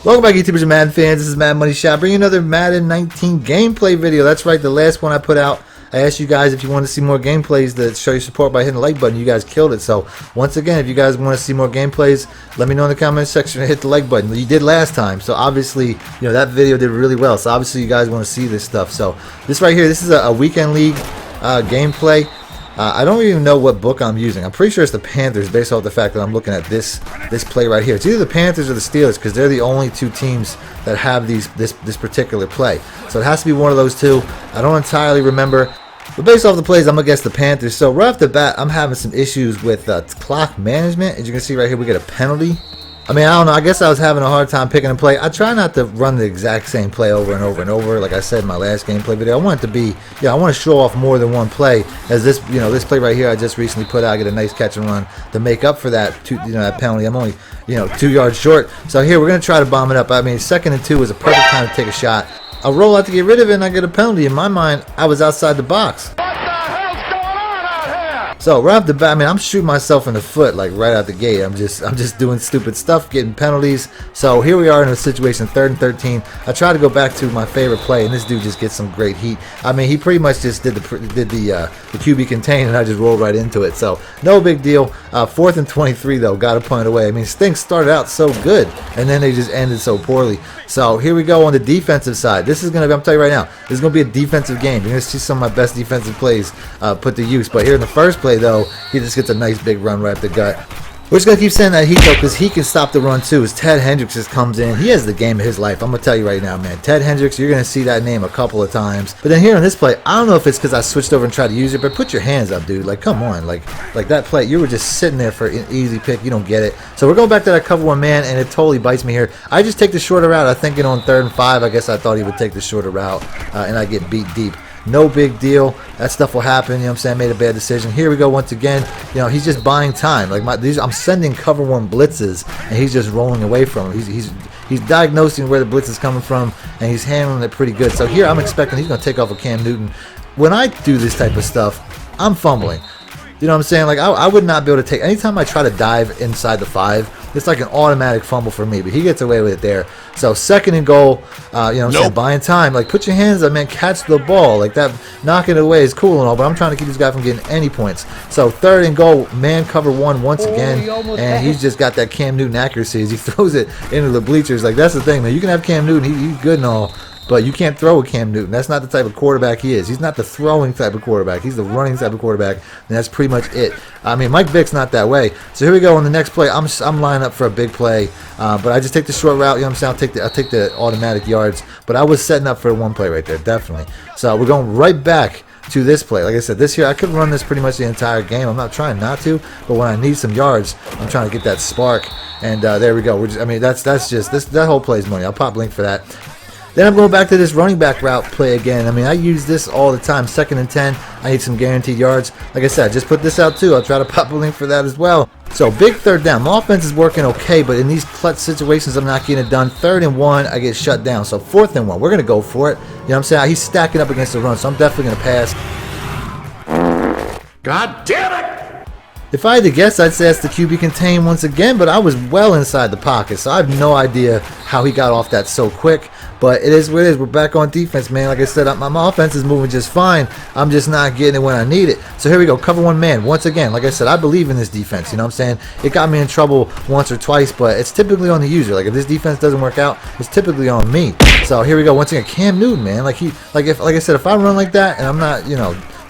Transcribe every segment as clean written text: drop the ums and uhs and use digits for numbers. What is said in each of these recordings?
Welcome back, YouTubers and Madden fans. This is Madden Money Shot, bringing another Madden 19 gameplay video. That's right, the last one I put out, I asked you guys if you want to see more gameplays to show your support by hitting the like button. You guys killed it. So once again, if you guys want to see more gameplays, let me know in the comment section and hit the like button. You did last time, so obviously, you know, that video did really well. So obviously you guys want to see this stuff. So this right here, this is a weekend league gameplay. I don't even know what book I'm using. I'm pretty sure it's the Panthers based off the fact that I'm looking at this play right here. It's either the Panthers or the Steelers because they're the only two teams that have this particular play. So it has to be one of those two. I don't entirely remember. But based off the plays, I'm going to guess the Panthers. So right off the bat, I'm having some issues with clock management. As you can see right here, we get a penalty. I mean, I don't know. I guess I was having a hard time picking a play. I try not to run the exact same play over and over and over. Like I said in my last gameplay video, I want it to be, I want to show off more than one play. As this, this play right here, I just recently put out, I get a nice catch and run to make up for that, that penalty. I'm only, 2 yards short. So here we're gonna try to bomb it up. I mean, 2nd and 2 was a perfect time to take a shot. I'll roll out to get rid of it, and I get a penalty. In my mind, I was outside the box. So right off the bat, I mean, I'm shooting myself in the foot like right out the gate. I'm just doing stupid stuff, getting penalties. So here we are in a situation, 3rd and 13. I try to go back to my favorite play, and this dude just gets some great heat. I mean, he pretty much just did the QB contain, and I just rolled right into it. So no big deal. 4th and 23 though, got a point away. I mean, things started out so good, and then they just ended so poorly. So here we go on the defensive side. This is gonna be, I'm telling you right now, this is gonna be a defensive game. You're gonna see some of my best defensive plays put to use. But here in the first play though, he just gets a nice big run right up the gut. We're just going to keep sending that heat though, because he can stop the run too. As Ted Hendricks just comes in, he has the game of his life. I'm going to tell you right now, man. Ted Hendricks, you're going to see that name a couple of times. But then here on this play, I don't know if it's because I switched over and tried to use it, but put your hands up, dude. Like, come on. Like that play, you were just sitting there for an easy pick. You don't get it. So we're going back to that cover one man, and it totally bites me here. I just take the shorter route. I think on 3rd and 5, I guess I thought he would take the shorter route, and I get beat deep. No big deal. That stuff will happen. You know what I'm saying? I made a bad decision. Here we go once again. He's just buying time. Like I'm sending cover one blitzes, and he's just rolling away from him. He's diagnosing where the blitz is coming from, and he's handling it pretty good. So here I'm expecting he's going to take off a Cam Newton. When I do this type of stuff, I'm fumbling. You know what I'm saying? Like I would not be able to take. Anytime I try to dive inside the 5, it's like an automatic fumble for me. But he gets away with it there. So 2nd and goal. I'm saying, buying time. Like put your hands up, man. Catch the ball. Like that, knocking it away is cool and all, but I'm trying to keep this guy from getting any points. So 3rd and goal, man cover one once again, and he's just got that Cam Newton accuracy as he throws it into the bleachers. Like that's the thing, man. You can have Cam Newton. He's good and all. But you can't throw with Cam Newton. That's not the type of quarterback he is. He's not the throwing type of quarterback. He's the running type of quarterback, and that's pretty much it. I mean, Mike Vick's not that way. So here we go on the next play. I'm lining up for a big play, but I just take the short route. You know what I'm saying? I'll take the automatic yards. But I was setting up for one play right there, definitely. So we're going right back to this play. Like I said, this here I could run this pretty much the entire game. I'm not trying not to, but when I need some yards, I'm trying to get that spark. And there we go. That whole play is money. I'll pop link for that. Then I'm going back to this running back route play again. I mean, I use this all the time. 2nd and 10. I need some guaranteed yards. Like I said, I just put this out too. I'll try to pop a link for that as well. So big 3rd down. My offense is working okay, but in these clutch situations, I'm not getting it done. 3rd and 1, I get shut down. So 4th and 1, we're going to go for it. You know what I'm saying? He's stacking up against the run, so I'm definitely going to pass. God damn it! If I had to guess, I'd say that's the QB contain once again, but I was well inside the pocket, so I have no idea how he got off that so quick. But it is what it is. We're back on defense, man. Like I said, my offense is moving just fine. I'm just not getting it when I need it. So here we go. Cover one man. Once again, like I said, I believe in this defense. You know what I'm saying? It got me in trouble once or twice, but it's typically on the user. Like if this defense doesn't work out, it's typically on me. So here we go. Once again, Cam Newton, man. Like I said, if I run like that and I'm not,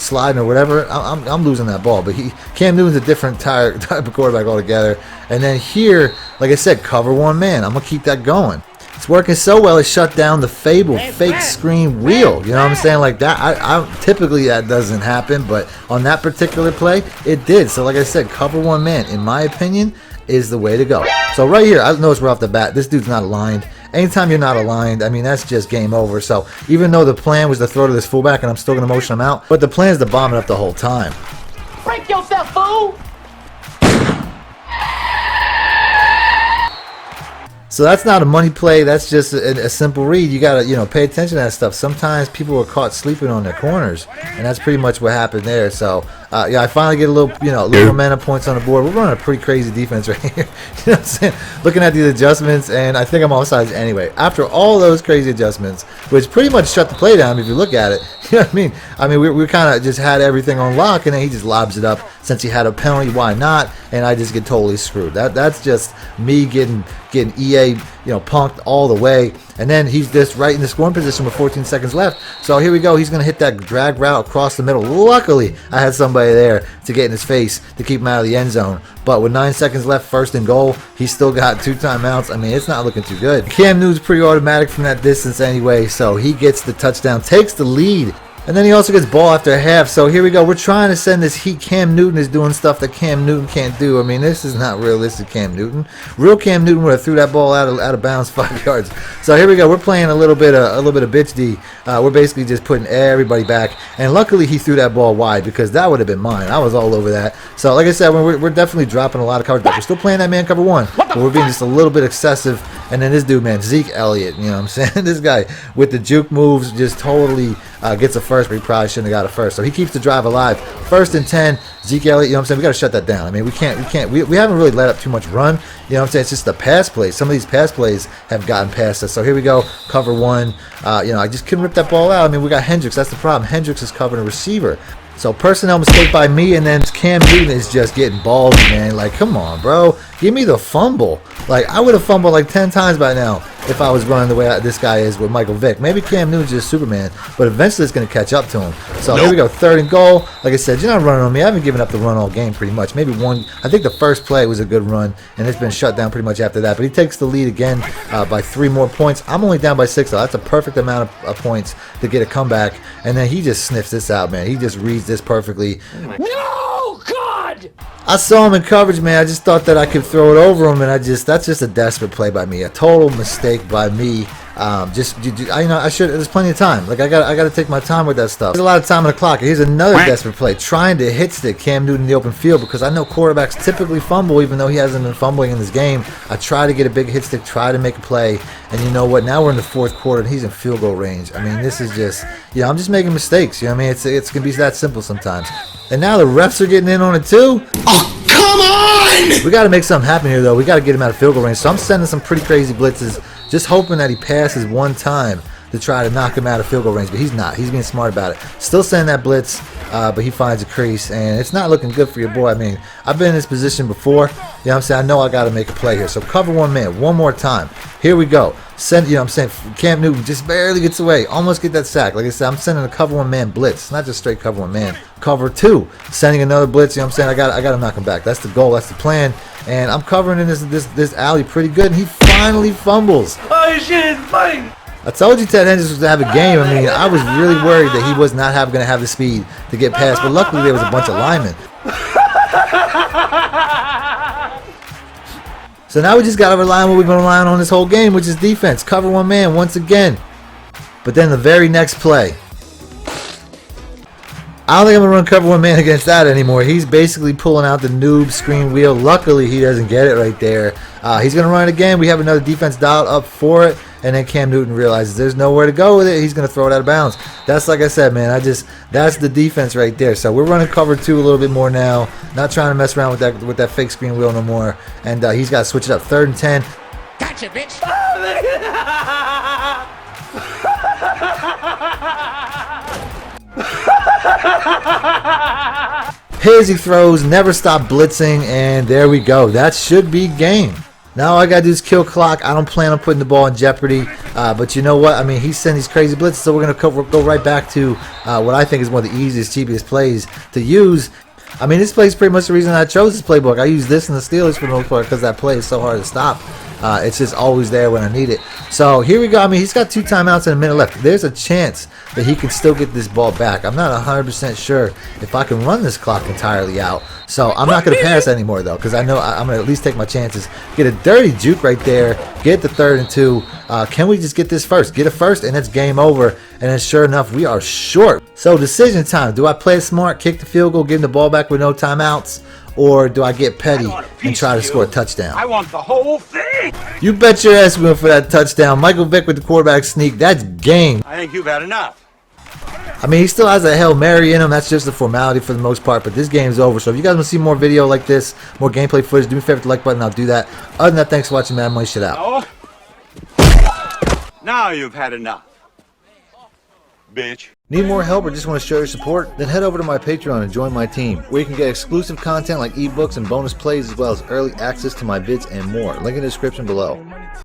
sliding or whatever, I'm losing that ball. But Cam Newton's a different type of quarterback altogether. And then here, like I said, cover one man. I'm gonna keep that going. It's working so well, it shut down the fake screen wheel. You know what I'm saying? Like that. I typically that doesn't happen, but on that particular play, it did. So like I said, cover one man, in my opinion, is the way to go. So right here, I notice right off the bat, this dude's not aligned. Anytime you're not aligned, I mean, that's just game over. So even though the plan was to throw to this fullback, and I'm still going to motion him out, but the plan is to bomb it up the whole time. Break yourself, fool! So that's not a money play. That's just a simple read. You got to, pay attention to that stuff. Sometimes people are caught sleeping on their corners, and that's pretty much what happened there. So yeah, I finally get a little, a little momentum points on the board. We're running a pretty crazy defense right here. You know what I'm saying? Looking at these adjustments, and I think I'm offsides anyway. After all those crazy adjustments, which pretty much shut the play down if you look at it. You know what I mean? I mean, we kind of just had everything on lock, and then he just lobs it up. Since he had a penalty, why not? And I just get totally screwed. That's just me getting EA, punked all the way. And then he's just right in the scoring position with 14 seconds left. So here we go. He's going to hit that drag route across the middle. Luckily, I had somebody there to get in his face to keep him out of the end zone. But with 9 seconds left, first and goal, he's still got 2 timeouts. I mean, it's not looking too good. Cam Newton's pretty automatic from that distance anyway, so he gets the touchdown, takes the lead. And then he also gets ball after a half. So here we go. We're trying to send this heat. Cam Newton is doing stuff that Cam Newton can't do. I mean, this is not realistic Cam Newton. Real Cam Newton would have threw that ball out of bounds 5 yards. So here we go. We're playing a little bit of bitch D. We're basically just putting everybody back. And luckily he threw that ball wide because that would have been mine. I was all over that. So like I said, we're definitely dropping a lot of coverage back. We're still playing that man cover 1. But we're being just a little bit excessive. And then this dude, man, Zeke Elliott, you know what I'm saying? This guy with the juke moves just totally gets a first, but he probably shouldn't have got a first. So he keeps the drive alive. 1st and 10, Zeke Elliott, you know what I'm saying? We got to shut that down. I mean, we haven't really let up too much run. You know what I'm saying? It's just the pass plays. Some of these pass plays have gotten past us. So here we go, cover 1. I just couldn't rip that ball out. I mean, we got Hendricks. That's the problem. Hendricks is covering a receiver. So personnel mistake by me, and then Cam Newton is just getting ballsy, man. Like, come on, bro. Give me the fumble. Like, I would have fumbled like 10 times by now if I was running the way this guy is with Michael Vick. Maybe Cam Newton's just Superman, but eventually it's going to catch up to him. So here we go, 3rd and goal. Like I said, you're not running on me. I haven't given up the run all game pretty much. Maybe one. I think the first play was a good run, and it's been shut down pretty much after that. But he takes the lead again by 3 more points. I'm only down by 6, though. That's a perfect amount of points to get a comeback. And then he just sniffs this out, man. He just reads this perfectly. No, God! I saw him in coverage, man. I just thought that I could throw it over him, and that's just a desperate play by me, a total mistake by me. I should. There's plenty of time. Like I got to take my time with that stuff. There's a lot of time on the clock. Here's another desperate play, trying to hit stick Cam Newton in the open field because I know quarterbacks typically fumble, even though he hasn't been fumbling in this game. I try to get a big hit stick, try to make a play, and you know what? Now we're in the 4th quarter, and he's in field goal range. I mean, this is just, I'm just making mistakes. You know what I mean? It's gonna be that simple sometimes. And now the refs are getting in on it too. Oh, come on! We got to make something happen here, though. We got to get him out of field goal range. So I'm sending some pretty crazy blitzes, just hoping that he passes one time to try to knock him out of field goal range. But he's not. He's being smart about it. Still sending that blitz, but he finds a crease, and it's not looking good for your boy. I mean, I've been in this position before. You know what I'm saying? I know I got to make a play here. So cover 1 man one more time. Here we go. Send, you know what I'm saying? Cam Newton just barely gets away. Almost get that sack. Like I said, I'm sending a cover 1 man blitz. Not just straight cover 1 man. Cover 2. Sending another blitz. You know what I'm saying? I got to knock him back. That's the goal. That's the plan. And I'm covering in this alley pretty good. And he finally fumbles. Oh, shit, it's mine! I told you Ted Hendricks was going to have a game. I mean, I was really worried that he was not going to have the speed to get past. But luckily, there was a bunch of linemen. So now we just got to rely on what we've been relying on this whole game, which is defense. Cover 1 man once again. But then the very next play, I don't think I'm going to run cover 1 man against that anymore. He's basically pulling out the noob screen wheel. Luckily, he doesn't get it right there. He's going to run it again. We have another defense dialed up for it. And then Cam Newton realizes there's nowhere to go with it. He's going to throw it out of bounds. That's like I said, man. That's the defense right there. So we're running cover 2 a little bit more now. Not trying to mess around with that fake screen wheel no more. And he's got to switch it up. 3rd and 10. Gotcha, bitch! Here's he throws. Never stop blitzing. And there we go. That should be game. Now all I gotta do is kill clock. I don't plan on putting the ball in jeopardy, but you know what? I mean, he's sending these crazy blitzes, so we're gonna go right back to what I think is one of the easiest, cheapest plays to use. I mean, this play is pretty much the reason I chose this playbook. I use this in the Steelers for the most part because that play is so hard to stop. It's just always there when I need it. So here we go. I mean, he's got 2 timeouts and a minute left. There's a chance that he can still get this ball back. I'm not 100% sure if I can run this clock entirely out. So I'm not going to pass anymore, though, because I know I'm going to at least take my chances. Get a dirty juke right there. Get the 3rd and 2. Can we just get this first? Get it first, and it's game over. And then sure enough, we are short. So decision time. Do I play it smart, kick the field goal, give him the ball back with no timeouts? Or do I get petty and try to score a touchdown? I want the whole thing! You bet your ass we went for that touchdown. Michael Vick with the quarterback sneak. That's game. I think you've had enough. I mean, he still has a Hail Mary in him. That's just a formality for the most part. But this game's over. So if you guys want to see more video like this, more gameplay footage, do me a favor, hit the like button. I'll do that. Other than that, thanks for watching Madden Money Shit out. Now you've had enough, bitch. Need more help or just want to show your support? Then head over to my Patreon and join my team, where you can get exclusive content like ebooks and bonus plays, as well as early access to my vids and more. Link in the description below.